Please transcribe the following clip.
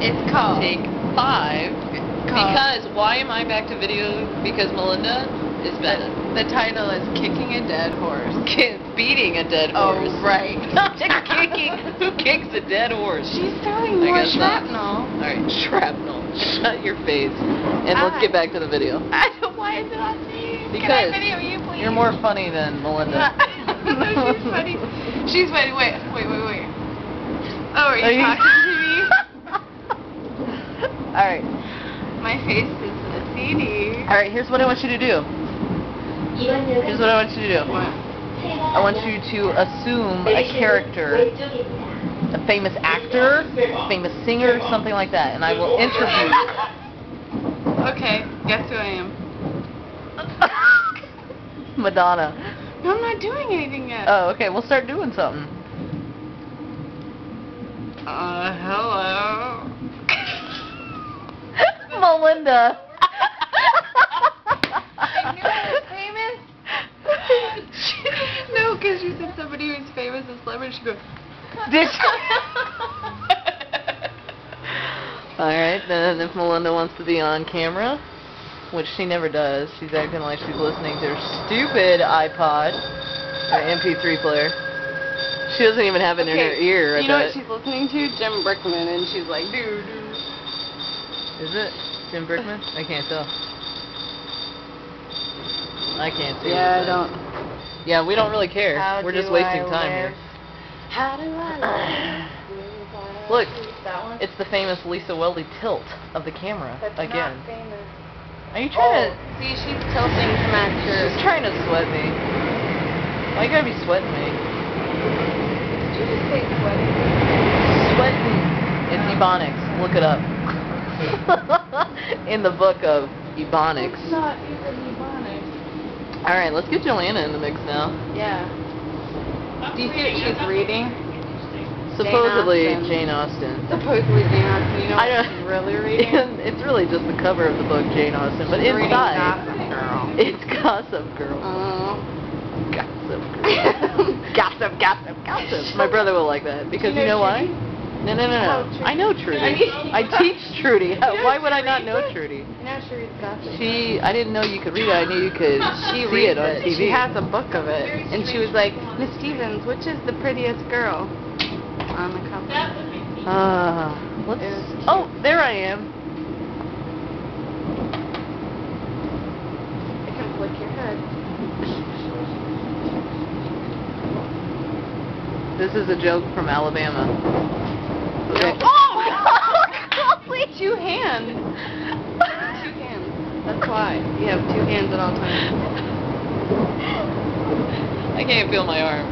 It's called Take 5. Because, why am I back to video? Because Melinda is bad. The title is Kicking a Dead Horse. Beating a dead horse. Oh, right. Not kicking. Who kicks a dead horse? She's throwing more shrapnel. Alright, shrapnel. Shut your face. And let's get back to the video. Why is it on me? Because Can I video you, please? You're more funny than Melinda. No, she's funny. She's funny. Wait. Oh, are you talking to me? Alright. My face is a CD. Alright, here's what I want you to do. Here's what I want you to do. What? I want you to assume a character, a famous actor, a famous singer, something like that, and I will interview you. Okay, guess who I am? Madonna. No, I'm not doing anything yet. Oh, okay, we'll start doing something. Hello. Melinda. I knew I was famous. No, because you said somebody who's famous and celebrity. She goes, Did Alright, then if Melinda wants to be on camera, which she never does, she's acting like she's listening to her stupid iPod, or MP3 player. She doesn't even have it in her ear. You know what she's listening to? Jim Brickman, and she's like, dude. Is it Jim Brickman? I can't tell. I can't see. Yeah, I don't. Yeah, we don't really care. We're just wasting time here. How do I live? Look, That one? it's the famous Lisa Weldy tilt of the camera again. Not famous. Are you trying to? See, she's tilting to match her. She's trying to sweat me. Why you gotta be sweating me? Did you just say sweating? Sweating. It's Ebonics. Look it up. In the book of Ebonics. It's not even Ebonics. Alright, let's get Joanna in the mix now. Yeah. Do you see what she's reading? Supposedly Jane Austen. Supposedly Jane Austen. You know I what don't- she's really reading? It's really just the cover of the book Jane Austen, but She's reading inside Gossip Girl. it's Gossip Girl. Gossip Girl. Gossip. My brother will like that because you know why? No. I know Trudy. I teach Trudy. Why would I not know Trudy? Now she reads Gossip. I didn't know you could read it. I knew you could see it on TV. She has a book of it, and she was like, Miss Stevens, which is the prettiest girl on the cover? Oh, there I am. I can flick your head. This is a joke from Alabama. Okay. Oh! Two hands. 2 hands. That's why. You have 2 hands at all times. I can't feel my arm.